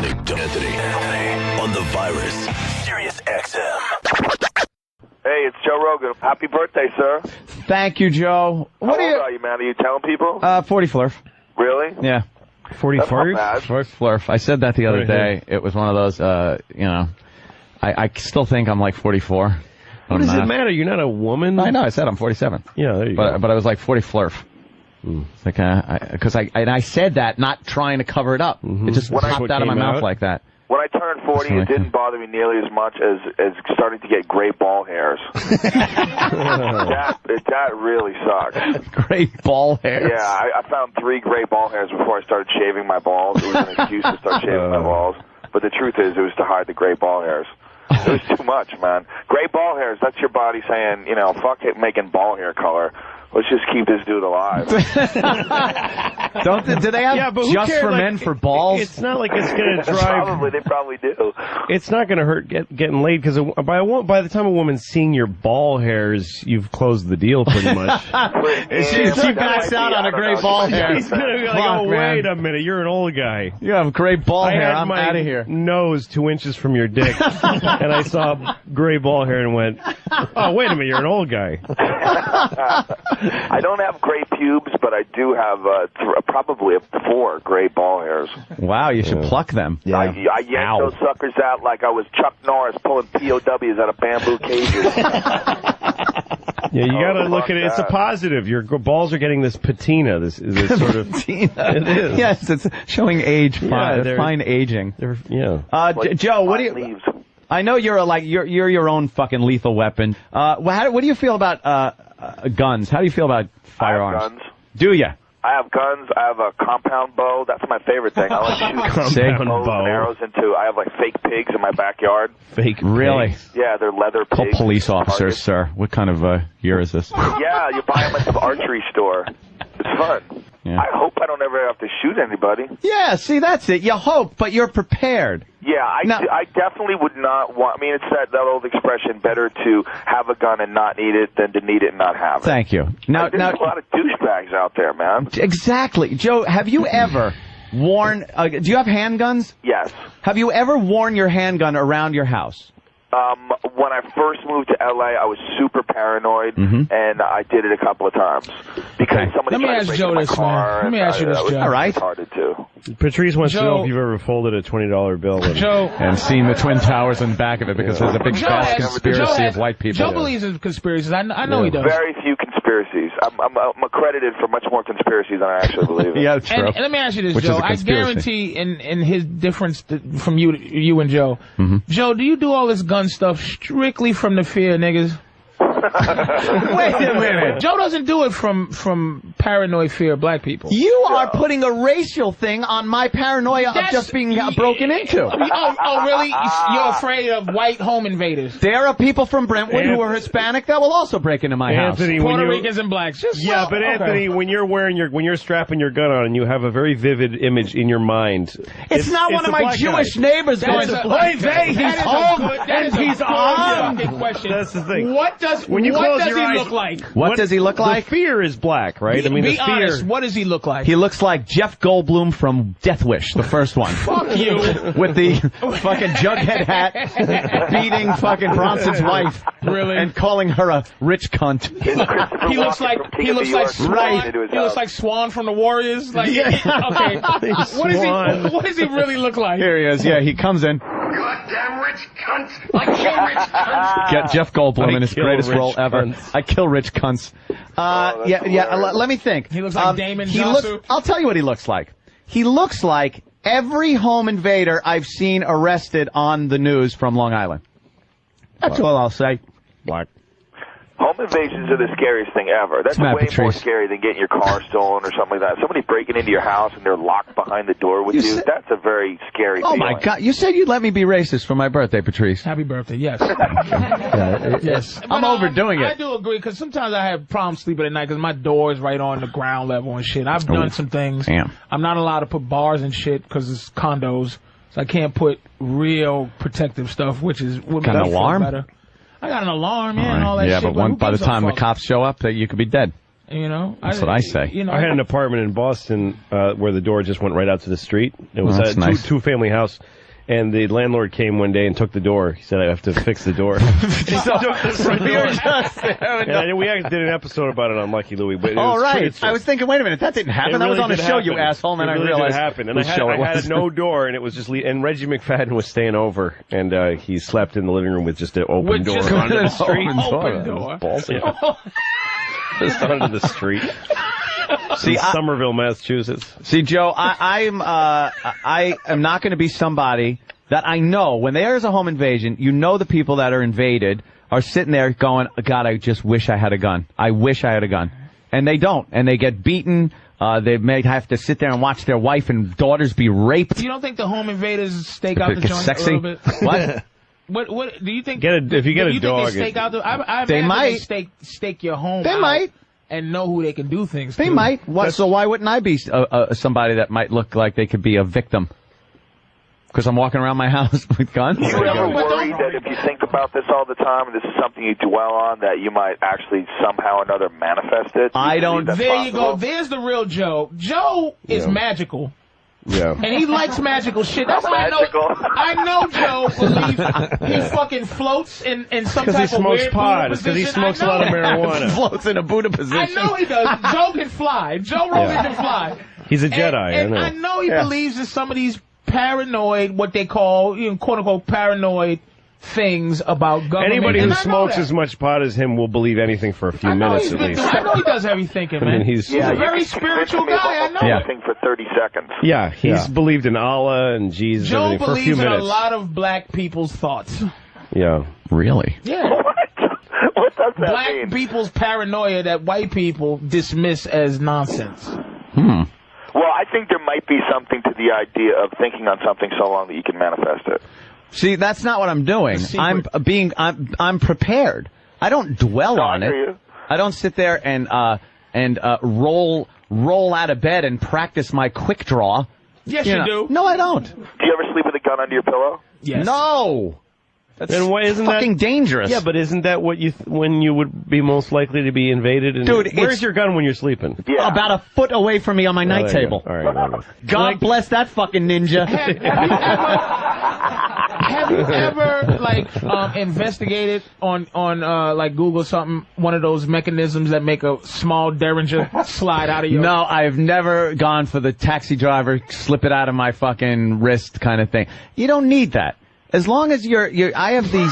listening to Anthony on the Virus, Sirius XM. Hey, it's Joe Rogan. Happy birthday, sir. Thank you, Joe. How old are you, man? Are you telling people? 40 flurf. Really? Yeah. 40 flurf? 40 flurf. I said that the other day. It was one of those, I still think I'm like 44. What does it matter? You're not a woman? I know. I said I'm 47. Yeah, there you go. But I was like 40 flurf. Like, I said that not trying to cover it up. It just popped out of my mouth like that. When I turned 40, it didn't bother me nearly as much as starting to get gray ball hairs. that really sucks. Gray ball hairs? Yeah, I found 3 gray ball hairs before I started shaving my balls. It was an excuse to start shaving my balls. But the truth is, it was to hide the gray ball hairs. It was too much, man. Gray ball hairs, that's your body saying, fuck it, making ball hair color. Let's just keep this dude alive. Do they have just for men for balls? It's not like it's going to drive... They probably do. It's not going to hurt getting laid, because by the time a woman's seeing your ball hairs, you've closed the deal pretty much. She backs out on a gray ball hair. He's going to be like, wait a minute, you're an old guy. You have gray ball hair, I'm out of here. Nose 2 inches from your dick, and I saw gray ball hair and went, oh, wait a minute, you're an old guy. I don't have gray pubes, but I do have probably 4 gray ball hairs. Wow, you should pluck them. Yeah. I yanked those suckers out like I was Chuck Norris pulling POWs out of bamboo cages. Yeah, you got to look at it. It's a positive. Your balls are getting this patina. This sort of patina. It is. Yes, it's showing age, fine aging. Joe, what do you? I know you're you're your own fucking lethal weapon. What do you feel about guns? How do you feel about firearms? I have guns. Do you? I have guns. I have a compound bow. That's my favorite thing. I like shooting bows and arrows into. I have like fake pigs in my backyard. Fake really? Pigs. Yeah, they're leather pigs. Call police officers, sir. What kind of year is this? Yeah, you buy them at the archery store. It's fun. Yeah. I hope I don't ever have to shoot anybody. Yeah, see, that's it. You hope, but you're prepared. Yeah, I definitely would not want... I mean, it's that old expression, better to have a gun and not need it than to need it and not have it. Thank you. Now, there's a lot of douchebags out there, man. Exactly. Joe, have you ever worn... do you have handguns? Yes. Have you ever worn your handgun around your house? When I first moved to L.A., I was super paranoid, and I did it a couple of times. Because somebody tried to break into my car. Let me ask you this, Joe. All right. Started to. Patrice wants to know if you've ever folded a $20 bill. Joe. And seen the Twin Towers in the back of it, because there's a big vast conspiracy of white people. Joe believes in conspiracies. I know he does. Very few conspiracies. I'm accredited for much more conspiracies than I actually believe in. Yeah, that's true. And let me ask you this, Joe. I guarantee in his difference from you and Joe, Joe, do you do all this gun stuff strictly from the fear of niggas? Wait a minute. Joe doesn't do it from paranoid fear of black people. You are putting a racial thing on my paranoia of just being broken into. Oh, really? You're afraid of white home invaders? There are people from Brentwood who are Hispanic that will also break into my house. Puerto Ricans and blacks. Anthony, when you're strapping your gun on and you have a very vivid image in your mind, it's not one of my Jewish neighbors going, he's home and he's armed. That's the thing. What does he look like? What does he look like? The fear is black, right? I mean, be honest. What does he look like? He looks like Jeff Goldblum from Death Wish, the first one. Fuck you. With the fucking Jughead hat, beating fucking Bronson's wife, and calling her a rich cunt. He looks like Swan. He looks like Swan from the Warriors. Like, okay. What does he really look like? Here he is. Yeah, he comes in. Goddamn rich cunt! I kill rich cunts! Get Jeff Goldblum in his greatest role ever. I kill rich cunts. Let me think. He looks like Damon Johnson. I'll tell you what he looks like. He looks like every home invader I've seen arrested on the news from Long Island. That's all I'll say. Black. Home invasions are the scariest thing ever. That's way more scary than getting your car stolen or something like that. Somebody breaking into your house and they're locked behind the door with you. That's a very scary feeling. Oh, my God. You said you'd let me be racist for my birthday, Patrice. Happy birthday, yes. Yes. I'm overdoing it. I do agree, because sometimes I have problems sleeping at night because my door is right on the ground level and shit. I've done some things. Damn. I'm not allowed to put bars and shit because it's condos, so I can't put real protective stuff, which is... Got an alarm? Better. I got an alarm, and all that shit. Yeah, but by the time the cops show up, you could be dead. You know, that's what I say. You know, I had an apartment in Boston where the door just went right out to the street. It was a nice. two-family house. And the landlord came one day and took the door. He said, I have to fix the door. We actually did an episode about it on Lucky Louie. But I was thinking, wait a minute, that didn't happen. That was on a show, you asshole. And then I realized it happened. And I had no door, and it was just and Reggie McFadden was staying over, and he slept in the living room with just an open door onto the street. Open door. Balls, yeah. Just onto the street. See, Somerville, Massachusetts. See, Joe, I am not going to be somebody that I know when there's a home invasion. You know, the people that are invaded are sitting there going, "God, I just wish I had a gun. I wish I had a gun," and they don't, and they get beaten. They may have to sit there and watch their wife and daughters be raped. You don't think the home invaders stake out the joint sexy? A little bit? What? What do you think? If you get a dog, think they stake out they might stake your home. They might. And know who they can do things to. They might. So why wouldn't I be somebody that might look like they could be a victim? Because I'm walking around my house with guns? Do you ever worry that if you think about this all the time, and this is something you dwell on, that you might actually somehow or another manifest it? I don't. There you go. There's the real Joe. Joe is magical. Yeah. And he likes magical shit. That's why I know Joe believes he fucking floats in some type of weird Buddha position. Because he smokes a lot of marijuana. Floats in a Buddha position. I know he does. Joe can fly. Joe Rogan can fly. He's a Jedi, I know he believes in some of these paranoid, what they call, quote-unquote, paranoid things about government. Anybody who smokes as much pot as him will believe anything for a few minutes at least. I know he does heavy thinking, man. He's a very spiritual guy, I know. Anything for 30 seconds. Yeah, he's believed in Allah and Jesus Joe for a few minutes. believes in a lot of black people's thoughts. Yeah. Really? Yeah. What does that black mean? people's paranoia that white people dismiss as nonsense. Well, I think there might be something to the idea of thinking on something so long that you can manifest it. See, that's not what I'm doing. I'm prepared. I don't dwell on it. I don't sit there and roll out of bed and practice my quick draw. Yes, you do. No, I don't. Do you ever sleep with a gun under your pillow? Yes. No. That's isn't fucking dangerous. Yeah, but isn't that what when you would be most likely to be invaded? Dude, where's your gun when you're sleeping? Yeah. About a foot away from me on my night table. All right. God bless that fucking ninja. Have you ever investigated on Google something, one of those mechanisms that make a small derringer slide out of your... No, I've never gone for the taxi driver, slip it out of my fucking wrist kind of thing. You don't need that. As long as I have the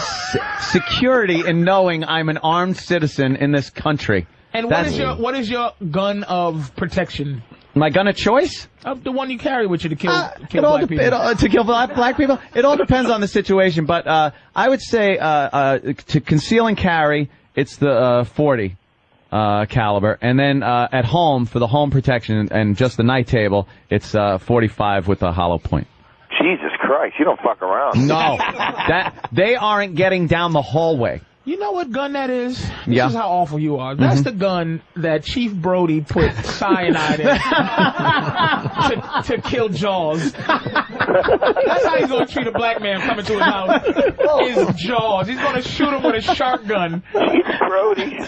security in knowing I'm an armed citizen in this country. And what is your gun of protection? My gun of choice? The one you carry with you to kill black people. To kill black people? It all depends on the situation, but I would say to conceal and carry, it's the 40 caliber, and then at home for the home protection and just the night table, it's 45 with a hollow point. Jesus Christ, you don't fuck around. No, they aren't getting down the hallway. You know what gun that is? This is how awful you are. That's the gun that Chief Brody put cyanide in to kill Jaws. That's how he's going to treat a black man coming to his house. Is Jaws. He's going to shoot him with a shark gun. Chief Brody.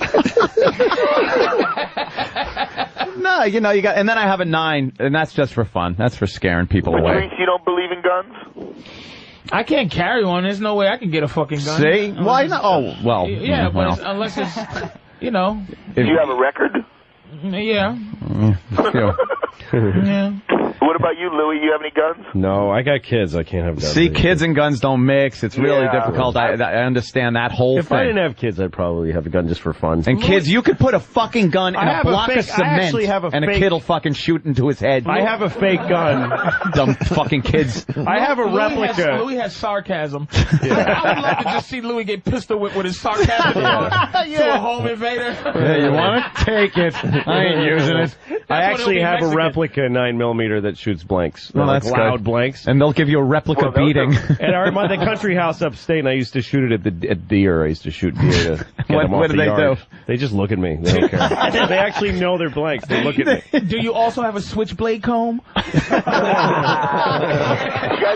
No, you got, and then I have a 9, and that's just for fun. That's for scaring people away. You don't believe in guns? I can't carry one. There's no way I can get a fucking gun. See? Why not? Oh, well. Yeah, but unless it's, Do you have a record? Yeah. Yeah. What about you, Louie? You have any guns? No, I got kids. I can't have guns. See, kids and guns don't mix. It's really difficult. I understand that whole thing. If I didn't have kids, I'd probably have a gun just for fun. And kids, you could put a fucking gun in a block of cement, and a kid will fucking shoot into his head. I have a fake gun. Dumb fucking kids. I have a replica. Louis has sarcasm. I would love to just see Louis get pistol whipped with his sarcasm to a home invader. Yeah, you want it? Take it. I ain't using it. I actually have a replica 9mm that shoots blanks. Well, that's loud good. Blanks. And they'll give you a replica beating. At the country house upstate, and I used to shoot it at deer. I used to shoot deer to get them off what the do they yard. do? They just look at me. They don't care. They actually know they're blanks. They look at me. Do you also have a switchblade comb? You guys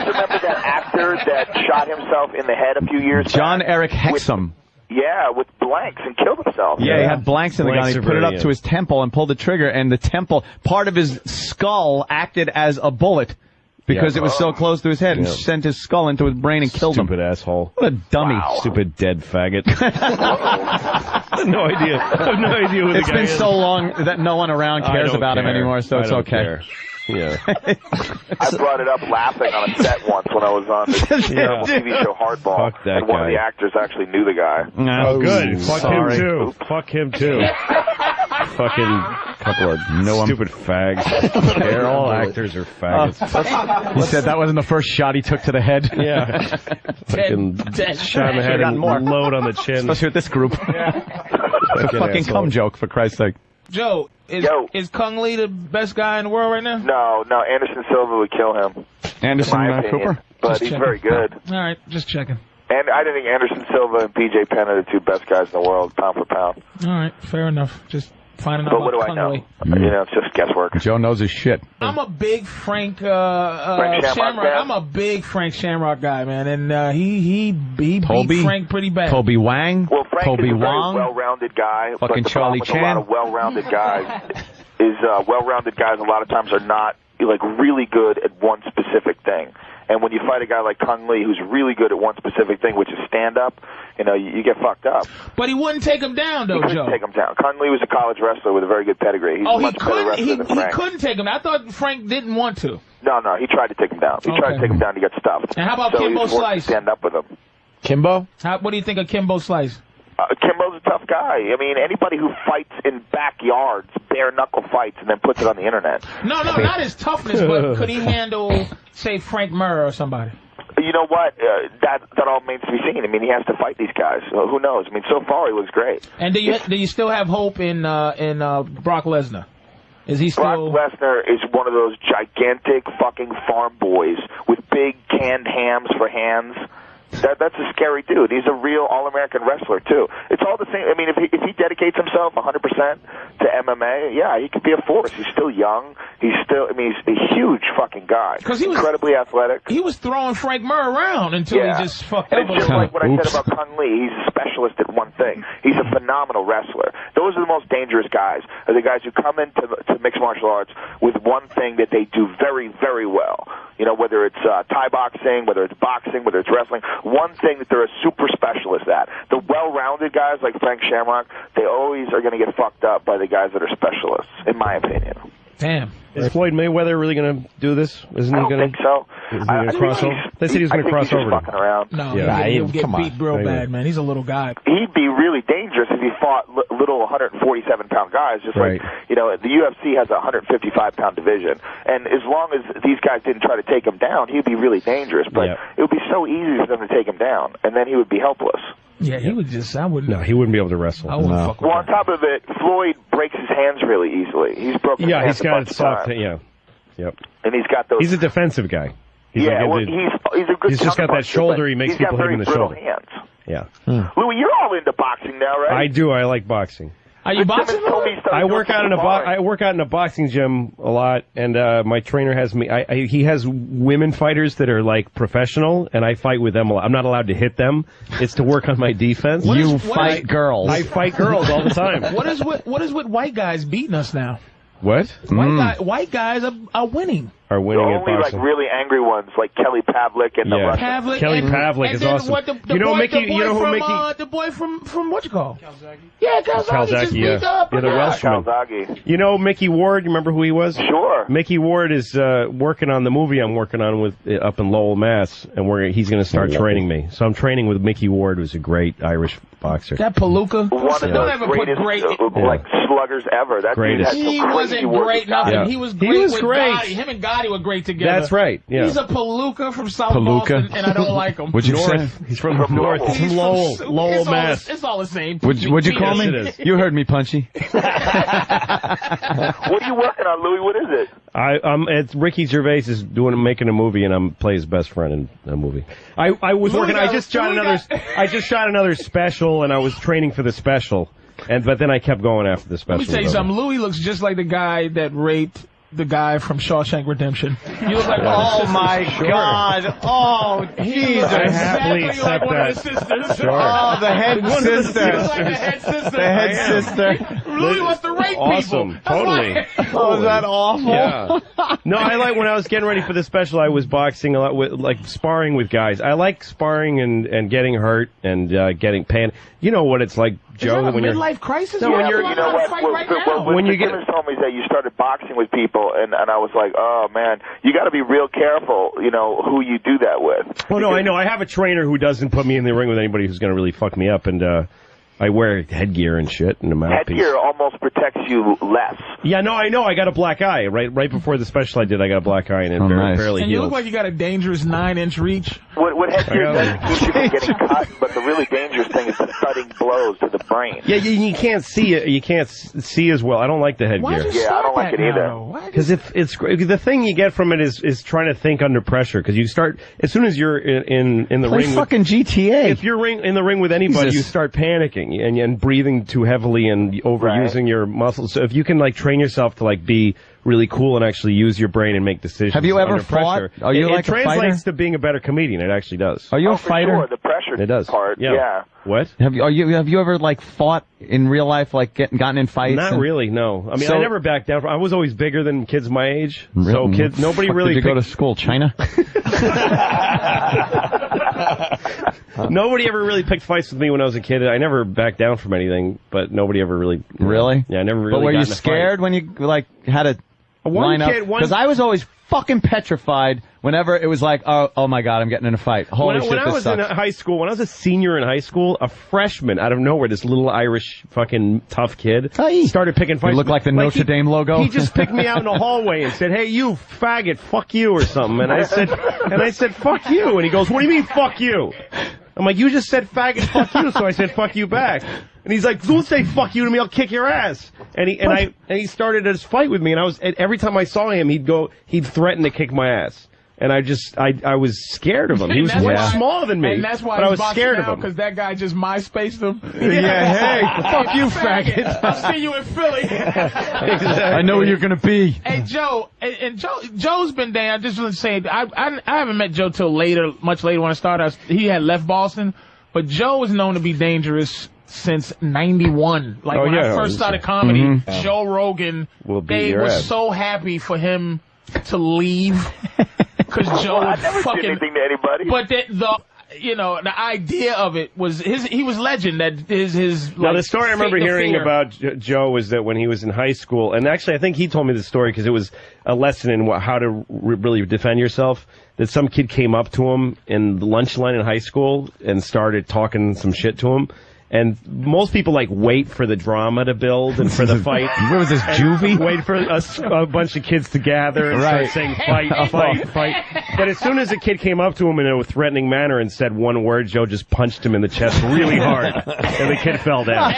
remember that actor that shot himself in the head a few years back? John Eric Hexum. Yeah, with blanks and killed himself. Yeah, he had blanks in the gun. He put it up to his temple and pulled the trigger, and the temple, part of his skull acted as a bullet because it was so close to his head and sent his skull into his brain and killed him. Stupid asshole. What a dummy. Wow. Stupid dead faggot. I have no idea. I have no idea who the guy is. It's been so long that no one around cares about him anymore, so it's okay. Yeah. I brought it up laughing on a set once when I was on the TV show Hardball, and one of the actors actually knew the guy. Oh, good. Fuck him too. Fuck him too. Fucking couple of stupid fags. They're all actors are faggots. He said that wasn't the first shot he took to the head. Yeah. Fucking shot in the head and load on the chin. Especially with this group. It's a fucking cum joke, for Christ's sake. Joe, is Kung Lee the best guy in the world right now? No, Anderson Silva would kill him. Anderson Cooper? But he's very good. All right, just checking. And I think Anderson Silva and PJ Penn are the two best guys in the world, pound for pound. All right, fair enough. Just finding out but what about do I Kung know? Lee. You know, it's just guesswork. Joe knows his shit. I'm a big Frank Shamrock. I'm a big Frank Shamrock guy, man, and he beat Frank pretty bad. Kobe Wang. Well, Frank Kobe is a Wong. very well-rounded guy. Fucking but the Charlie problem with Chan. a lot of well-rounded guys is well-rounded guys a lot of times are not like really good at one specific thing. And when you fight a guy like Kung Lee, who's really good at one specific thing, which is stand-up, you know, you get fucked up. But he wouldn't take him down, though, Joe. He couldn't take him down. Kung Lee was a college wrestler with a very good pedigree. He's a much better wrestler than Frank. He couldn't take him. I thought Frank didn't want to. No, he tried to take him down. He tried to take him down to get stuffed. And how about so Kimbo he was Slice? To stand up with him. Kimbo? What do you think of Kimbo Slice? Kimbo's a tough guy. I mean, anybody who fights in backyards, bare-knuckle fights, and then puts it on the internet. No, not his toughness, but could he handle, say, Frank Murr or somebody? You know what? That all remains to be seen. I mean, he has to fight these guys. So who knows? I mean, so far he looks great. And do you still have hope in Brock Lesnar? Is he still? Brock Lesnar is one of those gigantic fucking farm boys with big canned hams for hands. That's a scary dude. He's a real all-American wrestler, too. It's all the same. I mean, if he dedicates himself 100% to MMA, yeah, he could be a force. He's still young. He's a huge fucking guy. He's incredibly athletic. He was throwing Frank Murr around until he just fucked up. It's just like what I said about Kung Lee. He's a specialist at one thing. He's a phenomenal wrestler. Those are the most dangerous guys, are the guys who come into mixed martial arts with one thing that they do very, very well. You know, whether it's Thai boxing, whether it's boxing, whether it's wrestling, one thing that they're a super specialist at. The well-rounded guys like Frank Shamrock, they always are going to get fucked up by the guys that are specialists, in my opinion. Damn. Is Floyd Mayweather really going to do this? Isn't he going to? I don't think so. Is he going to cross over? They said he was going to cross over. Fucking around. No, he'll get beat real bad, man. He's a little guy. He'd be really dangerous if he fought little 147-pound guys, just like, you know, the UFC has a 155-pound division. And as long as these guys didn't try to take him down, he'd be really dangerous. But it would be so easy for them to take him down, and then he would be helpless. Yeah, he would just, I wouldn't. No, he wouldn't be able to wrestle. I wouldn't fuck with on top of it, Floyd breaks his hands really easily. He's broken his hands he's got a soft, Yep. And he's got those. He's a defensive guy. He's he's a good. He's just got that shoulder. He makes people hit him in the shoulder. Hands. Yeah. Louis, you're all into boxing now, right? I do. I like boxing. Are you boxing? I work out in a boxing gym a lot, and my trainer has me. He has women fighters that are like professional, and I fight with them a lot. I'm not allowed to hit them. It's to work on my defense. You fight girls. I fight girls all the time. What is with white guys beating us now? What? White guys are winning. Are winning the at only boxing. like really angry ones, like Kelly Pavlik and the Russian. Kelly Pavlik is awesome. The boy from what you call? Calzaghe. Yeah, Calzaghe just beat up. The Welshman. Calzaghe. You know Mickey Ward? You remember who he was? Sure. Mickey Ward is working on the movie I'm working on with up in Lowell, Mass, and he's going to start training me. So I'm training with Mickey Ward, who's a great Irish boxer. That Palooka. One of the greatest like sluggers ever. That greatest. He wasn't great nothing. Yeah. He was great with Gotti. Him and Gotti were great together. That's right. Yeah. He's a Palooka from South Boston, and I don't like him. What'd you say? He's from North. He's from Lowell, Mass. It's all the same. What'd you call me? You heard me, Punchy. What are you working on, Louis? What is it? It's Ricky Gervais is making a movie, and I'm play his best friend in a movie. I was working. I just shot another special, and I was training for the special, but then I kept going after the special. Let me tell you something. Louis looks just like the guy that raped the guy from Shawshank Redemption. You look like oh my God! Oh Jesus! I happily exactly like one of the sisters. Sure. Oh, the head sister. You look like the head sister. The head sister. Louis wants to rape awesome. people. Totally. Oh, is that awful? Yeah. No, I like when I was getting ready for the special, I was boxing a lot with, like, sparring with guys. I like sparring and getting hurt and getting pain. You know what it's like, Joe, is that a when midlife crisis? No, when you're, you know what? When you told me that you started boxing with people, and I was like, oh man, you got to be real careful, you know, who you do that with. Well, no, I know. I have a trainer who doesn't put me in the ring with anybody who's going to really fuck me up, and I wear headgear and shit and a mouthpiece. Headgear almost protects you less. Yeah, no, I know. I got a black eye. Right before the special I did, I got a black eye and it barely and healed. you look like you got a dangerous 9-inch reach. What headgear does keep you from getting cut, but the really dangerous thing is the thudding blows to the brain. Yeah, you can't see it. You can't see as well. I don't like the headgear. Yeah, I don't like it either. Because it's the thing you get from it is trying to think under pressure. Because you start as soon as you're in the Play ring. Fucking GTA. If you're in the ring with anybody, you start panicking and breathing too heavily and overusing your muscles. So if you can like train yourself to like be really cool and actually use your brain and make decisions. Have you ever under pressure, fought? Are you like it a fighter? translates to being a better comedian. It actually does. Are you a fighter? Sure, the pressure It does. part. Yeah. What? Have you ever like fought in real life, like gotten in fights? Not really, no. I mean, I never backed down. I was always bigger than kids my age. So kids, nobody really. Did you go to school, China? Nobody ever really picked fights with me when I was a kid. I never backed down from anything, but nobody ever really. Really? Yeah, I never really. But were got you in a scared when you like had to line up? Because I was always fucking petrified whenever it was like, oh my God, I'm getting in a fight. Holy shit, when I was in high school, when I was a senior in high school, a freshman out of nowhere, this little Irish fucking tough kid started picking fights. You look like the Notre Dame logo. He just picked me out in the hallway and said, "Hey, you faggot, fuck you," or something. And I said, "Fuck you." And he goes, "What do you mean, fuck you?" I'm like, "You just said faggot, fuck you," so I said, "Fuck you" back. And he's like, "Don't say fuck you to me, I'll kick your ass." And he started this fight with me, and every time I saw him, he'd threaten to kick my ass. And I was scared of him. He was much smaller than me. And that's why but I was scared of him. Because that guy just MySpaced him. Hey, fuck you, faggot. I'll see you in Philly. Exactly. I know where you're gonna be. Hey, Joe, and Joe's been down. I just want to say, I haven't met Joe till much later when I started. He had left Boston, but Joe was known to be dangerous since '91. Like when I first started comedy, Joe Rogan, they were so happy for him to leave. Because Joe I never did anything to anybody. But the idea of it was he was legend. That his now the story I remember hearing about Joe was that when he was in high school, and actually I think he told me the story because it was a lesson in how to really defend yourself. That some kid came up to him in the lunch line in high school and started talking some shit to him. And most people wait for the drama to build and for the fight. What was this, juvie? Wait for a bunch of kids to gather and start saying fight. But as soon as a kid came up to him in a threatening manner and said one word, Joe just punched him in the chest really hard, and the kid fell down.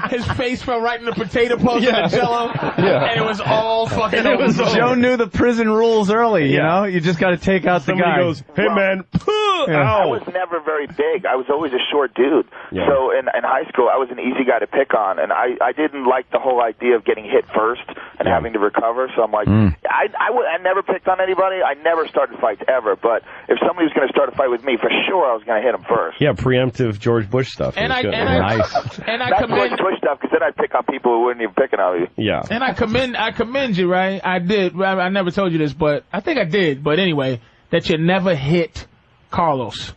His face fell right in the potato post in the Jello, and it was all fucking over. Joe knew the prison rules early. You know, you just got to take out the guy. Somebody goes, "Hey man, I was never very big. I was always a short dude. Yeah. So in high school, I was an easy guy to pick on, and I didn't like the whole idea of getting hit first and having to recover. So I'm like, I never picked on anybody. I never started fights ever. But if somebody was going to start a fight with me, for sure I was going to hit him first. Yeah, preemptive George Bush stuff. And I commend Bush stuff because then I'd pick on people who weren't even picking on me. Yeah. And I commend you, right? I did. I never told you this, but I think I did. But anyway, that you never hit Carlos.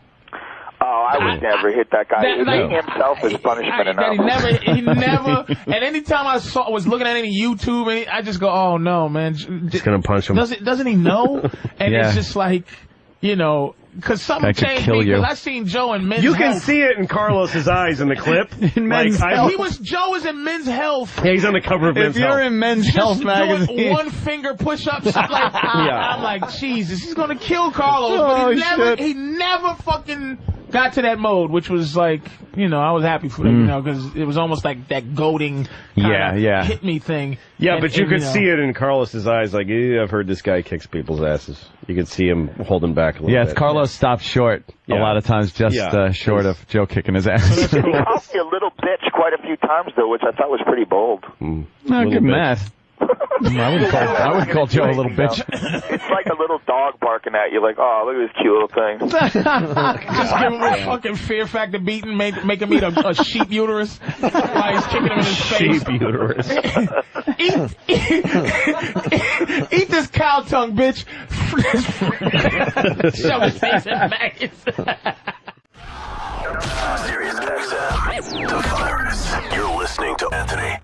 Oh, I would never hit that guy. Hitting himself is punishment enough. He never. And anytime I was looking at any YouTube, I just go, "Oh no, man!" Just gonna punch him. Doesn't he know? And it's just like, because something changed me. Because I seen Joe in Men's Health. You can see it in Carlos's eyes in the clip. In Men's Health. Joe was in Men's Health. Yeah, he's on the cover of Men's Health. If you're in Men's Health magazine, doing one finger push-ups, I'm like, Jesus, he's gonna kill Carlos. But he never fucking got to that mode, which was like, I was happy for him, because it was almost like that goading hit me thing. Yeah, but you could see it in Carlos's eyes, like, I've heard this guy kicks people's asses. You could see him holding back a little bit. Yes, Carlos stopped short a lot of times, just short of Joe kicking his ass. He called me a little bitch quite a few times, though, which I thought was pretty bold. Good math. I wouldn't call Joe a little bitch. It's like a little dog barking at you, like, oh, look at this cute little thing. Just give him a fucking fear factor beating, make him eat a sheep uterus while he's kicking him in his face. Sheep uterus. Eat this cow tongue, bitch. Shove his face in maggots. Sirius XM, The Virus. You're listening to Anthony.